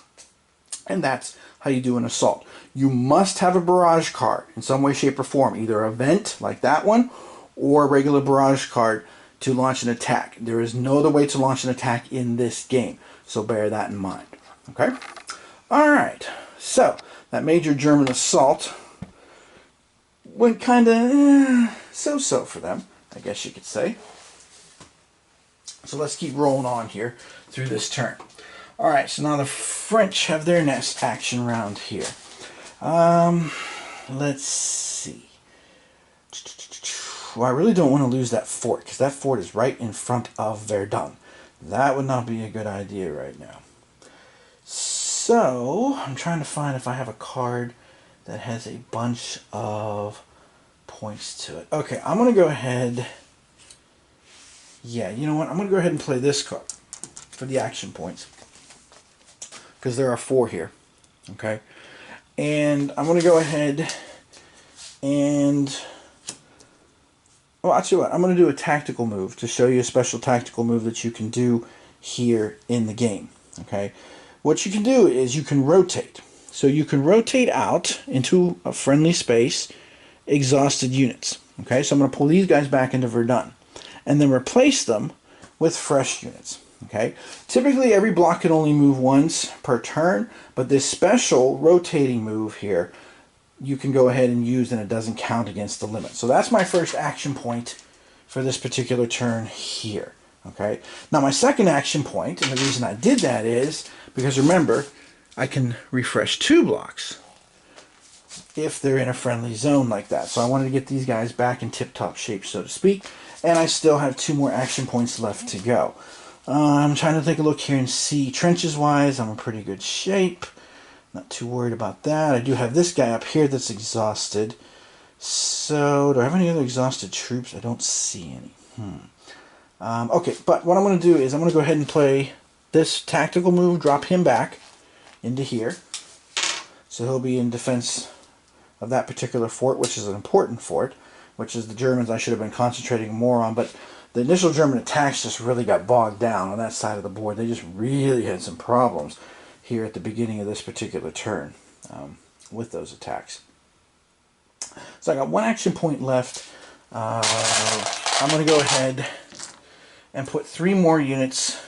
Speaker 1: And that's how you do an assault. You must have a barrage card in some way, shape, or form, either a vent like that one or a regular barrage card to launch an attack. There is no other way to launch an attack in this game, so bear that in mind. Okay? Alright, so that major German assault went kind of so-so for them, I guess you could say. So let's keep rolling on here through this turn. Alright, so now the French have their next action round here. Let's see. Well, I really don't want to lose that fort, because that fort is right in front of Verdun. That would not be a good idea right now. So, I'm trying to find if I have a card that has a bunch of points to it. Okay, I'm going to go ahead. Yeah, you know what? I'm going to go ahead and play this card for the action points, because there are 4 here. Okay, and I'm going to go ahead and, well, I'll tell you what, I'm going to do a tactical move to show you a special tactical move that you can do here in the game. Okay, what you can do is you can rotate. So you can rotate out into a friendly space exhausted units. Okay, so I'm going to pull these guys back into Verdun and then replace them with fresh units. Okay, typically every block can only move once per turn, but this special rotating move here you can go ahead and use and it doesn't count against the limit. So that's my first action point for this particular turn here. Okay, now my second action point, and the reason I did that is because remember, I can refresh 2 blocks if they're in a friendly zone like that. So I wanted to get these guys back in tip-top shape, so to speak, and I still have 2 more action points left to go. I'm trying to take a look here and see trenches-wise, I'm in pretty good shape. Not too worried about that. I do have this guy up here that's exhausted. So, do I have any other exhausted troops? I don't see any. Okay, but what I'm going to do is I'm going to go ahead and play this tactical move, drop him back into here. So he'll be in defense of that particular fort, which is an important fort, which is the Germans I should have been concentrating more on. But the initial German attacks just really got bogged down on that side of the board. They just really had some problems here at the beginning of this particular turn with those attacks. So I got one action point left. I'm going to go ahead and put 3 more units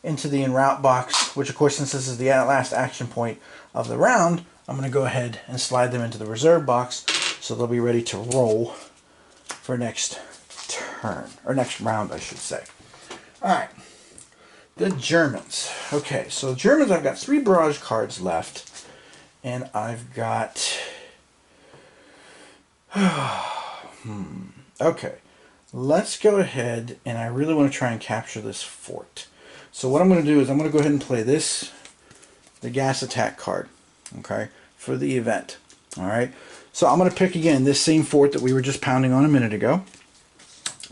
Speaker 1: into the en route box, which of course, since this is the last action point of the round, I'm going to go ahead and slide them into the reserve box so they'll be ready to roll for next turn, or next round I should say. Alright, the Germans. Okay, so the Germans, I've got 3 barrage cards left, and I've got... Okay, let's go ahead, and I really want to try and capture this fort. So what I'm going to do is I'm going to go ahead and play this, the gas attack card, okay, for the event. Alright, so I'm going to pick again this same fort that we were just pounding on a minute ago.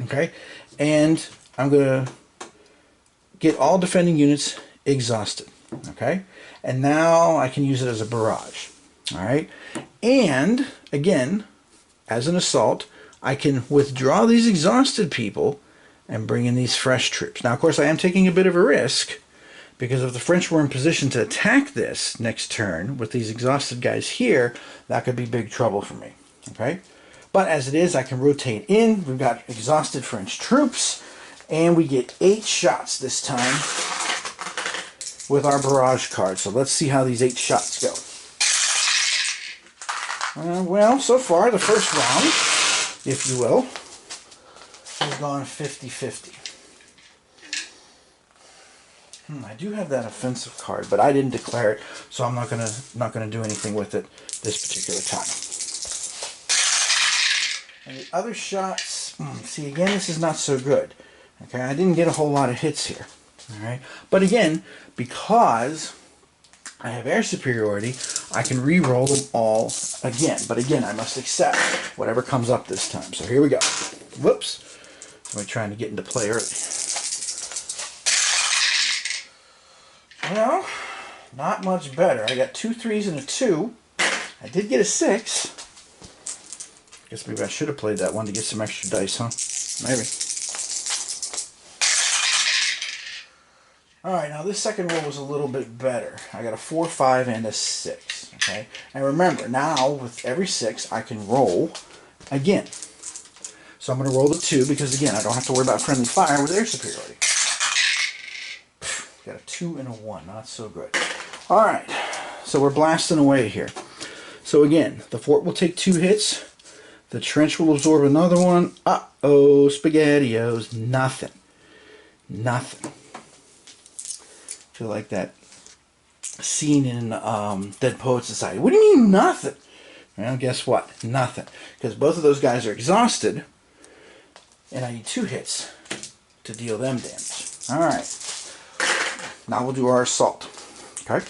Speaker 1: Okay, and I'm going to get all defending units exhausted. Okay, and now I can use it as a barrage. Alright, and again, as an assault, I can withdraw these exhausted people and bring in these fresh troops. Now, of course, I am taking a bit of a risk, because if the French were in position to attack this next turn with these exhausted guys here, that could be big trouble for me. Okay, but as it is, I can rotate in. We've got exhausted French troops, and we get 8 shots this time with our barrage card. So let's see how these 8 shots go. Well, so far, the first round, if you will, has gone 50-50. I do have that offensive card, but I didn't declare it, so I'm not gonna do anything with it this particular time. And the other shots, see, again, this is not so good. Okay, I didn't get a whole lot of hits here. All right, but again, because I have air superiority, I can re-roll them all again. But again, I must accept whatever comes up this time. So here we go. Whoops. I'm trying to get into play early. Well, not much better. I got 2 3s and a 2. I did get a 6. Guess maybe I should have played that one to get some extra dice, huh? Maybe. Alright, now this second roll was a little bit better. I got a 4, 5, and a 6. Okay? And remember, now with every 6, I can roll again. So I'm going to roll the 2 because, again, I don't have to worry about friendly fire with air superiority. Got a 2 and a 1. Not so good. Alright, so we're blasting away here. So again, the fort will take 2 hits. The trench will absorb another one. Uh-oh, SpaghettiOs. Nothing. Nothing. I feel like that scene in Dead Poets Society. What do you mean, nothing? Well, guess what? Nothing. Because both of those guys are exhausted, and I need 2 hits to deal them damage. Alright. Now we'll do our assault. Okay?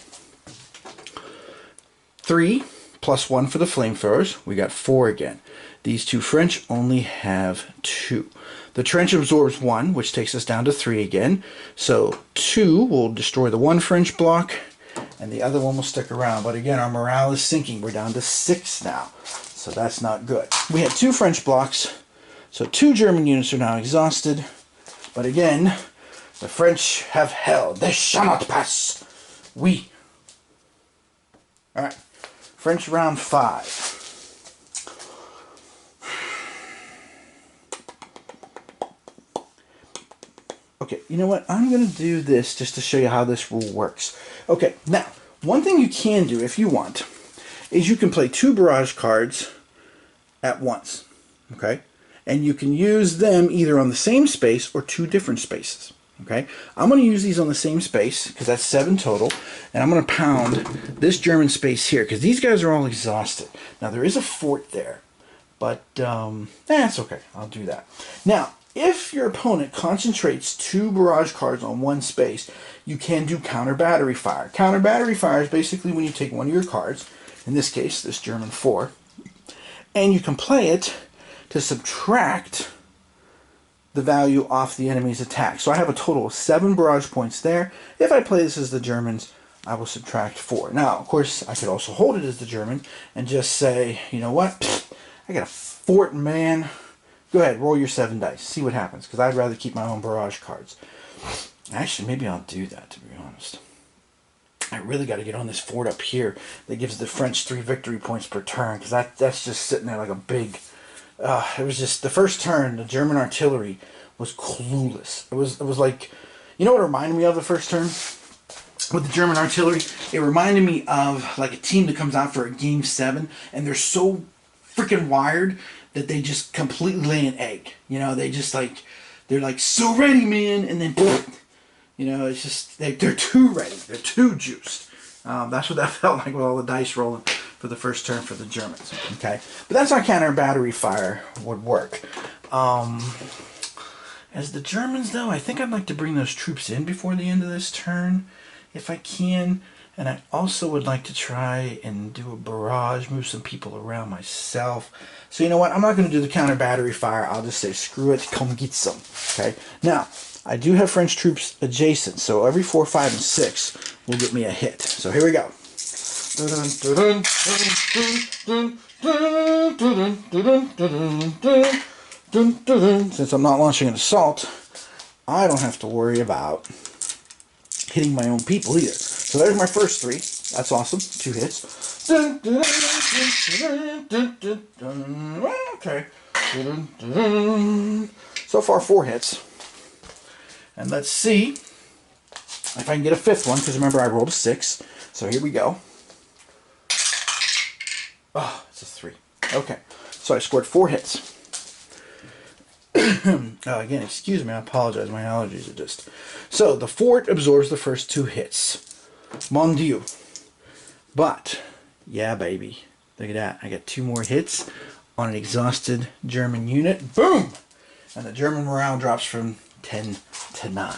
Speaker 1: 3 plus 1 for the flamethrowers. We got 4 again. These 2 French only have 2. The trench absorbs 1, which takes us down to 3 again. So 2 will destroy the 1 French block, and the other one will stick around. But again, our morale is sinking. We're down to 6 now. So that's not good. We had 2 French blocks, so 2 German units are now exhausted. But again, the French have held. They shall not pass. We. Alright. French round 5. Okay, you know what? I'm going to do this just to show you how this rule works. Okay, now, one thing you can do if you want is you can play 2 barrage cards at once. Okay? And you can use them either on the same space or 2 different spaces. Okay? I'm going to use these on the same space because that's 7 total. And I'm going to pound this German space here because these guys are all exhausted. Now, there is a fort there. But, that's okay. I'll do that. Now, If your opponent concentrates 2 barrage cards on one space, you can do counter battery fire. Counter battery fire is basically when you take one of your cards, in this case, this German 4, and you can play it to subtract the value off the enemy's attack. So I have a total of 7 barrage points there. If I play this as the Germans, I will subtract 4. Now, of course, I could also hold it as the German and just say, you know what, I got a fort, man. Go ahead, roll your 7 dice. See what happens, because I'd rather keep my own barrage cards. Actually, maybe I'll do that, to be honest. I really got to get on this fort up here that gives the French 3 victory points per turn, because that's just sitting there like a big... it was just, the first turn, the German artillery was clueless. It was like, you know what it reminded me of the first turn? With the German artillery? It reminded me of like a team that comes out for a game 7, and they're so freaking wired that they just completely lay an egg. You know, they just like, they're like, so ready, man, and then, you know, it's just, they're too ready. They're too juiced. That's what that felt like with all the dice rolling for the first turn for the Germans. Okay, but that's how counter battery fire would work. As the Germans, though, I think I'd like to bring those troops in before the end of this turn, if I can. And I also would like to try and do a barrage, move some people around myself. So you know what? I'm not going to do the counter battery fire. I'll just say, screw it, come get some. Okay. Now, I do have French troops adjacent, so every 4, 5, and 6 will get me a hit. So here we go. Since I'm not launching an assault, I don't have to worry about hitting my own people either. So there's my first 3. That's awesome. 2 hits. Okay. So far 4 hits. And let's see if I can get a 5th one, because remember I rolled a 6. So here we go. Oh, it's a 3. Okay. So I scored 4 hits. Again, excuse me, I apologize. My allergies are just... So, the fort absorbs the first 2 hits. Mon Dieu. But, yeah, baby. Look at that. I got 2 more hits on an exhausted German unit. Boom! And the German morale drops from 10 to 9.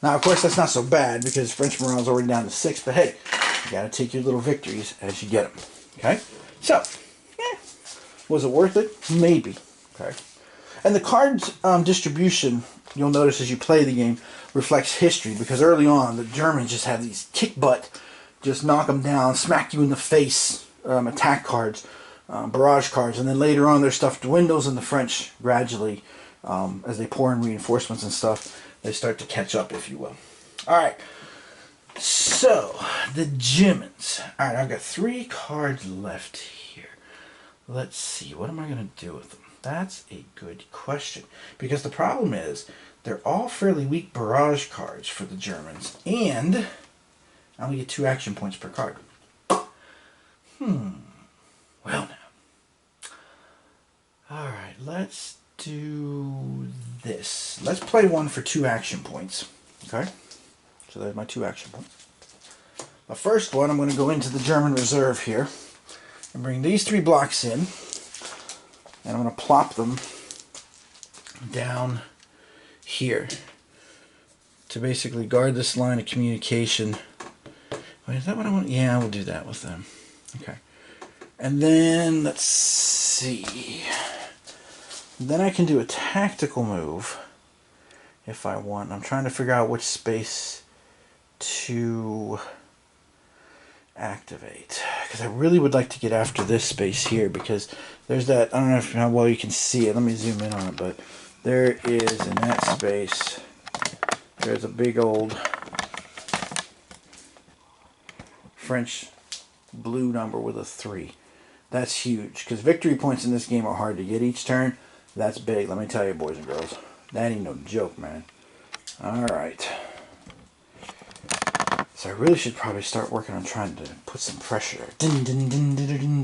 Speaker 1: Now, of course, that's not so bad, because French morale is already down to 6. But, hey, you got to take your little victories as you get them. Okay? So, was it worth it? Maybe. Okay? And the cards distribution, you'll notice as you play the game, reflects history. Because early on, the Germans just had these kick butt, just knock them down, smack you in the face attack cards, barrage cards. And then later on, their stuff dwindles, and the French gradually, as they pour in reinforcements and stuff, they start to catch up, if you will. Alright, so the Germans. Alright, I've got 3 cards left here. Let's see, what am I going to do with them? That's a good question. Because the problem is, they're all fairly weak barrage cards for the Germans. And I only get 2 action points per card. Well now. Alright, let's do this. Let's play one for 2 action points. Okay? So there's my 2 action points. The first one, I'm going to go into the German reserve here and bring these 3 blocks in. And I'm going to plop them down here to basically guard this line of communication. Wait, is that what I want? Yeah, we'll do that with them. Okay. And then, let's see. Then I can do a tactical move if I want. I'm trying to figure out which space to activate, because I really would like to get after this space here, because there's that, I don't know how well you can see it, let me zoom in on it, but there is, in that space, there's a big old French blue number with a 3. That's huge, because victory points in this game are hard to get each turn. That's big, let me tell you, boys and girls. That ain't no joke, man. Alright. So I really should probably start working on trying to put some pressure there.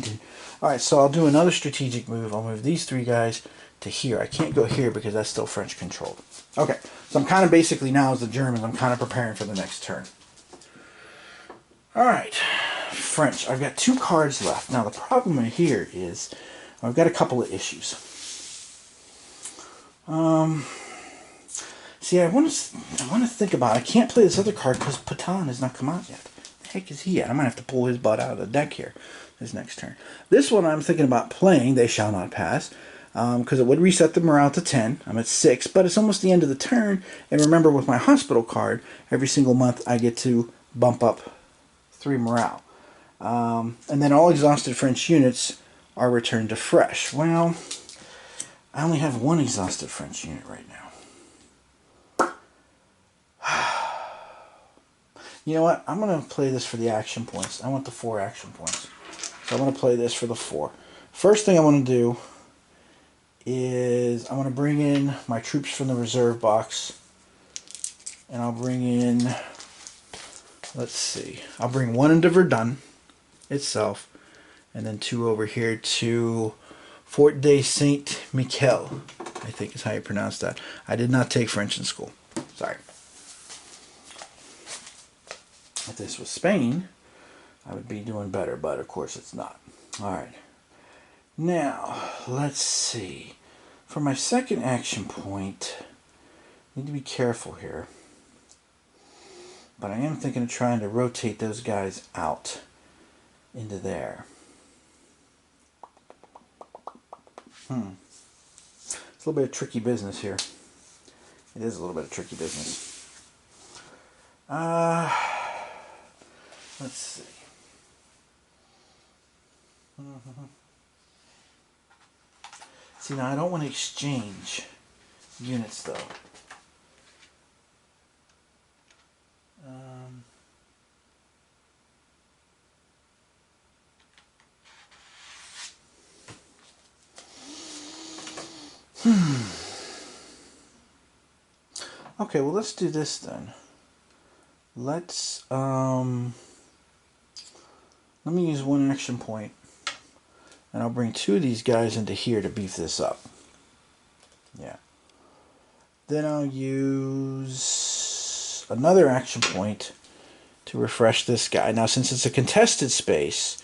Speaker 1: Alright, so I'll do another strategic move. I'll move these 3 guys to here. I can't go here because that's still French controlled. Okay, so I'm kind of basically now as the Germans, I'm kind of preparing for the next turn. Alright, French. I've got 2 cards left. Now the problem here is I've got a couple of issues. See, I want to think about it. I can't play this other card because Patan has not come out yet. The heck is he at? I might have to pull his butt out of the deck here this next turn. This one I'm thinking about playing, They Shall Not Pass, because it would reset the morale to 10. I'm at 6, but it's almost the end of the turn. And remember, with my hospital card, every single month I get to bump up 3 morale. And then all exhausted French units are returned to fresh. Well, I only have 1 exhausted French unit right now. You know what? I'm going to play this for the action points. I want the 4 action points. So I'm going to play this for the 4. First thing I want to do is I want to bring in my troops from the reserve box. And I'll bring in, let's see, I'll bring 1 into Verdun itself. And then 2 over here to Fort de Saint-Michel, I think is how you pronounce that. I did not take French in school. Sorry. If this was Spain, I would be doing better, but of course it's not. Alright. Now, let's see. For my second action point, I need to be careful here. But I am thinking of trying to rotate those guys out into there. It's a little bit of tricky business here. It is a little bit of tricky business. Let's see. See, now I don't want to exchange units, though. Okay, well, let's do this then. Let's, let me use 1 action point, and I'll bring 2 of these guys into here to beef this up. Yeah. Then I'll use another action point to refresh this guy. Now, since it's a contested space,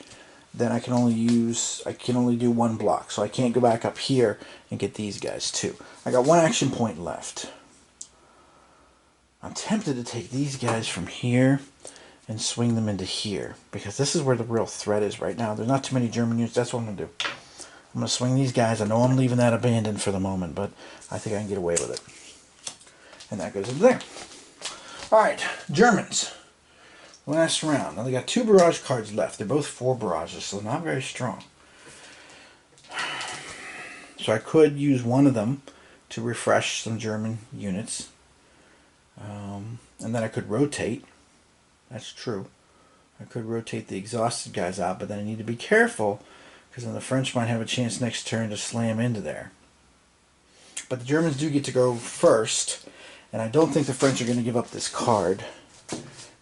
Speaker 1: then I can only do 1 block, so I can't go back up here and get these guys too. I got 1 action point left. I'm tempted to take these guys from here and swing them into here, because this is where the real threat is right now. There's not too many German units. That's what I'm going to do. I'm going to swing these guys. I know I'm leaving that abandoned for the moment, but I think I can get away with it. And that goes into there. Alright, Germans. Last round. Now they got 2 barrage cards left. They're both 4 barrages, so not very strong. So I could use 1 of them to refresh some German units. And then I could rotate. That's true. I could rotate the exhausted guys out, but then I need to be careful, because then the French might have a chance next turn to slam into there. But the Germans do get to go first, and I don't think the French are going to give up this card,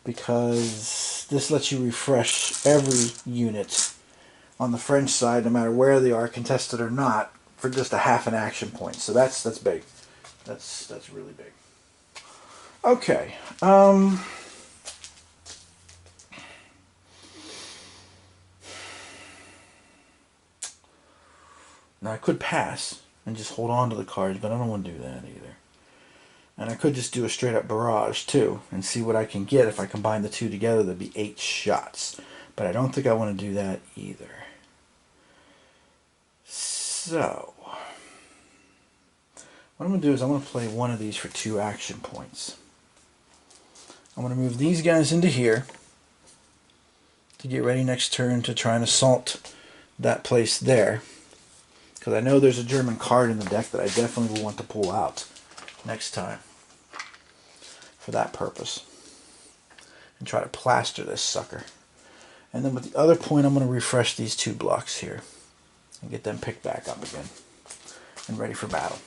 Speaker 1: because this lets you refresh every unit on the French side, no matter where they are, contested or not, for just a half an action point. So that's big. That's really big. Okay. Now I could pass and just hold on to the cards, but I don't want to do that either. And I could just do a straight up barrage too and see what I can get. If I combine the 2 together, there'd be 8 shots. But I don't think I want to do that either. So what I'm going to do is I'm going to play 1 of these for 2 action points. I'm going to move these guys into here to get ready next turn to try and assault that place there. Because I know there's a German card in the deck that I definitely will want to pull out next time for that purpose. And try to plaster this sucker. And then with the other point, I'm going to refresh these 2 blocks here and get them picked back up again and ready for battle.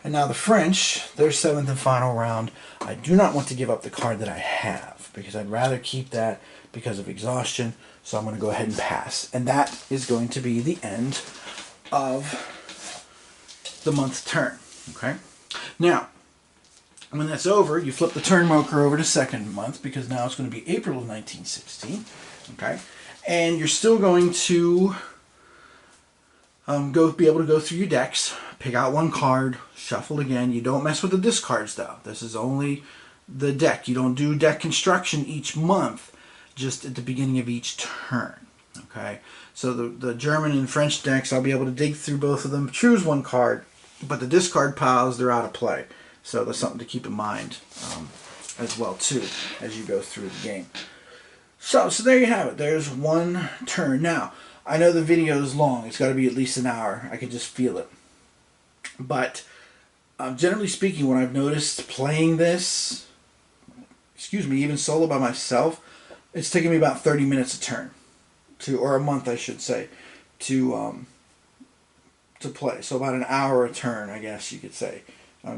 Speaker 1: And now the French, their 7th and final round, I do not want to give up the card that I have, because I'd rather keep that because of exhaustion, so I'm going to go ahead and pass. And that is going to be the end of the month turn. Okay? Now, when that's over, you flip the turn marker over to second month, because now it's going to be April of 1916. Okay? And you're still going to be able to go through your decks, Pick out one card, shuffle again. You don't mess with the discards though. This is only the deck. You don't do deck construction each month, just at the beginning of each turn. Okay, so the German and French decks, I'll be able to dig through both of them, choose one card, but the discard piles, they're out of play. So there's something to keep in mind as well too as you go through the game. So there you have it. There's one turn. Now, I know the video is long. It's got to be at least an hour. I can just feel it. But generally speaking, what I've noticed playing this, even solo by myself, it's taking me about 30 minutes a turn, or a month, I should say, to play. So about an hour a turn, I guess you could say,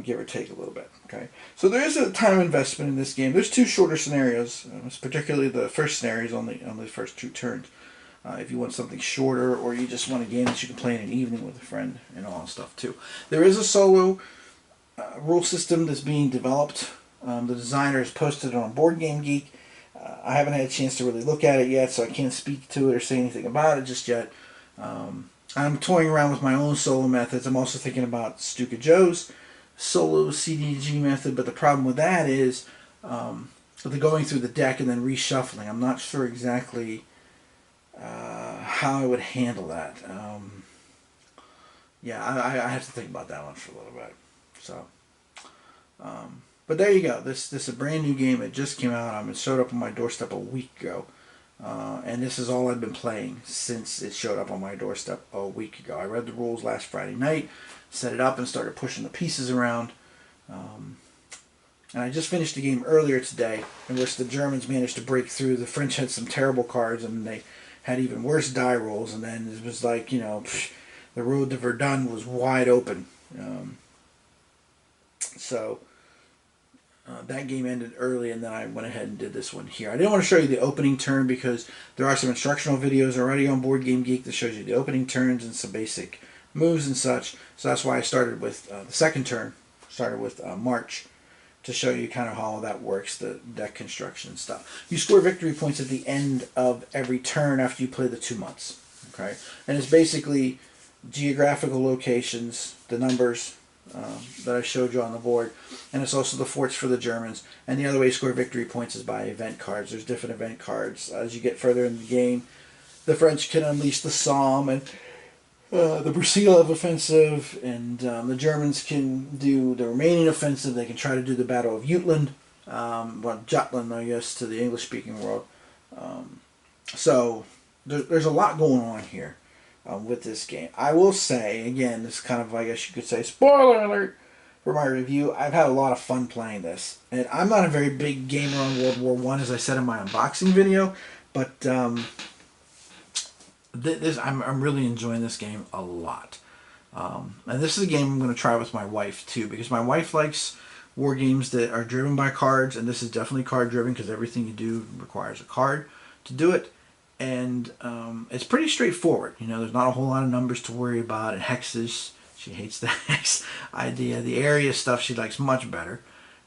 Speaker 1: give or take a little bit. Okay, so there is a time investment in this game. There's two shorter scenarios, particularly the first scenario is on the first 2 turns. If you want something shorter, or you just want a game that you can play in an evening with a friend and all that stuff too. There is a solo rule system that's being developed. The designer has posted it on Board Game Geek. I haven't had a chance to really look at it yet, so I can't speak to it or say anything about it just yet. I'm toying around with my own solo methods. I'm also thinking about Stuka Joe's solo CDG method, but the problem with that is the going through the deck and then reshuffling. I'm not sure exactly how I would handle that. Yeah, I have to think about that one for a little bit. So, but there you go. This is a brand new game. It just came out. It showed up on my doorstep a week ago, and this is all I've been playing since it showed up on my doorstep a week ago. I read the rules last Friday night, set it up, and started pushing the pieces around. And I just finished a game earlier today in which the Germans managed to break through. The French had some terrible cards, and they had even worse die rolls. And then it was like, the road to Verdun was wide open. So that game ended early, and then I went ahead and did this one here. I didn't want to show you the opening turn because there are some instructional videos already on Board Game Geek that shows you the opening turns and some basic moves and such. So that's why I started with the second turn. Started with March to show you kind of how all that works, the deck construction and stuff. You score victory points at the end of every turn after you play the 2 months. Okay, and it's basically geographical locations, the numbers that I showed you on the board, and it's also the forts for the Germans. And the other way you score victory points is by event cards. There's different event cards. As you get further in the game, the French can unleash the Somme and the Brusilov offensive, and the Germans can do the remaining offensive. They can try to do the Battle of Jutland, Jutland, I guess, to the English-speaking world. So there's a lot going on here with this game. I will say, again, this is kind of, I guess you could say, spoiler alert for my review. I've had a lot of fun playing this, and I'm not a very big gamer on World War I, as I said in my unboxing video, but I'm really enjoying this game a lot. And this is a game I'm going to try with my wife too, because my wife likes war games that are driven by cards, and this is definitely card driven because everything you do requires a card to do it. And it's pretty straightforward. There's not a whole lot of numbers to worry about, and hexes. She hates the hex idea. The area stuff she likes much better.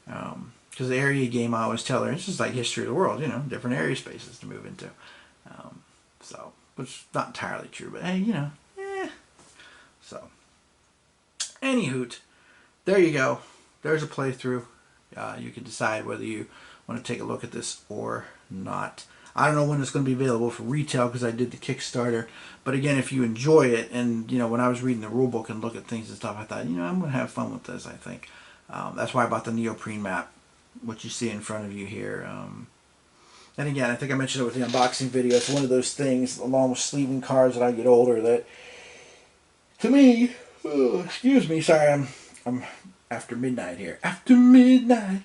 Speaker 1: Because the area game, I always tell her, it's just like history of the world, different area spaces to move into. Which is not entirely true, but hey, So, anywho, there you go. There's a playthrough. You can decide whether you want to take a look at this or not. I don't know when it's going to be available for retail because I did the Kickstarter. But again, if you enjoy it, and when I was reading the rule book and look at things and stuff, I thought, I'm going to have fun with this, I think. That's why I bought the neoprene map, which you see in front of you here. And again, I think I mentioned it with the unboxing video. It's one of those things, along with sleeving cards as I get older, that, to me, excuse me, sorry, I'm after midnight here. After midnight,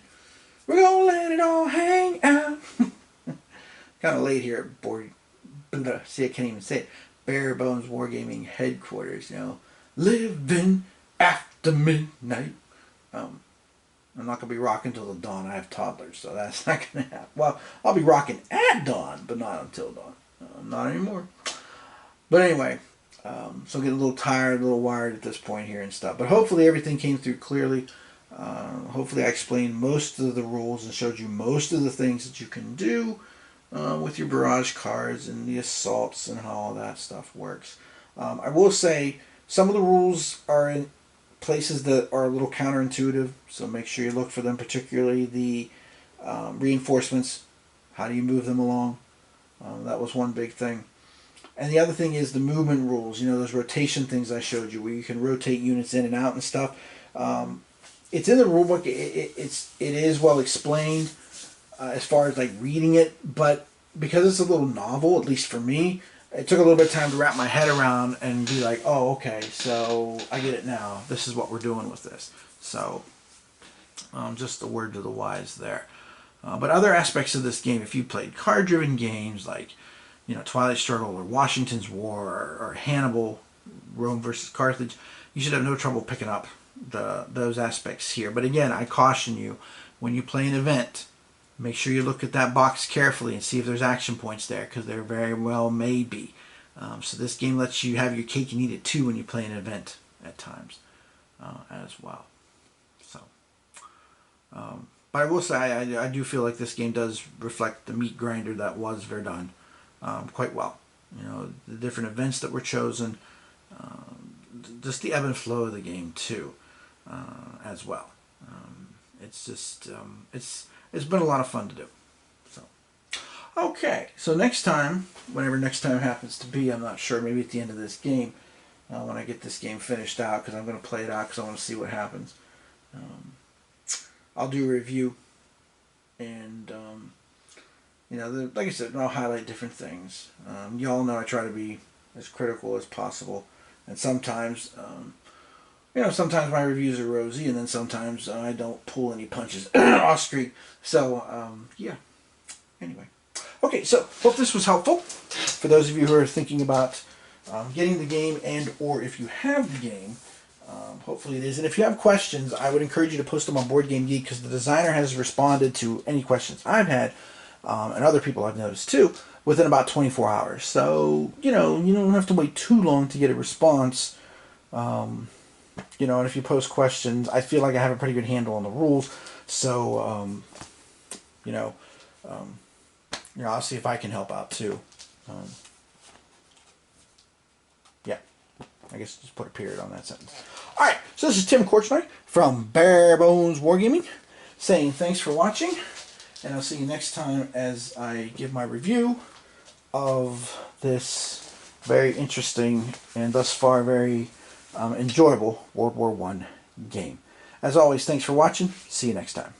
Speaker 1: we're going to let it all hang out. Kind of late here at Board. See, I can't even say it. Bare Bones Wargaming headquarters. Living after midnight. I'm not gonna be rocking till the dawn. I have toddlers, so that's not gonna happen. Well, I'll be rocking at dawn, but not until dawn. Not anymore. But anyway, so getting a little tired, a little wired at this point here and stuff. But hopefully everything came through clearly. Hopefully I explained most of the rules and showed you most of the things that you can do with your barrage cards and the assaults and how all that stuff works. I will say some of the rules are places that are a little counterintuitive, so make sure you look for them, particularly the reinforcements. How do you move them along? That was one big thing. And the other thing is the movement rules. You know, those rotation things I showed you, where you can rotate units in and out and stuff. It's in the rulebook. It is well explained as far as like reading it, but because it's a little novel, at least for me, it took a little bit of time to wrap my head around and be like, oh, okay, so I get it now. This is what we're doing with this. So, just a word to the wise there. But other aspects of this game, if you played card-driven games like, you know, Twilight Struggle or Washington's War or Hannibal, Rome versus Carthage, you should have no trouble picking up those aspects here. But again, I caution you, when you play an event, make sure you look at that box carefully and see if there's action points there, because there very well may be. So this game lets you have your cake and eat it too when you play an event at times as well. So, but I will say I do feel like this game does reflect the meat grinder that was Verdun quite well. You know, the different events that were chosen, just the ebb and flow of the game too, as well. It's just it's been a lot of fun to do. So, okay, so next time, whenever next time happens to be, I'm not sure, maybe at the end of this game, when I get this game finished out, because I'm going to play it out because I want to see what happens. I'll do a review, and you know, like I said, I'll highlight different things. Y'all know I try to be as critical as possible, and sometimes, you know, sometimes my reviews are rosy, and then sometimes I don't pull any punches off street. So, yeah. Anyway. Okay, so hope this was helpful for those of you who are thinking about getting the game, and or if you have the game, hopefully it is. And if you have questions, I would encourage you to post them on Board Game Geek, because the designer has responded to any questions I've had, and other people I've noticed too, within about 24 hours. So, you know, you don't have to wait too long to get a response. You know, and if you post questions, I feel like I have a pretty good handle on the rules. So, you know, I'll see if I can help out too. Yeah, I guess just put a period on that sentence. All right, so this is Tim Korchnoi from Bare Bones Wargaming, saying thanks for watching, and I'll see you next time as I give my review of this very interesting and thus far very enjoyable World War I game. As always, thanks for watching. See you next time.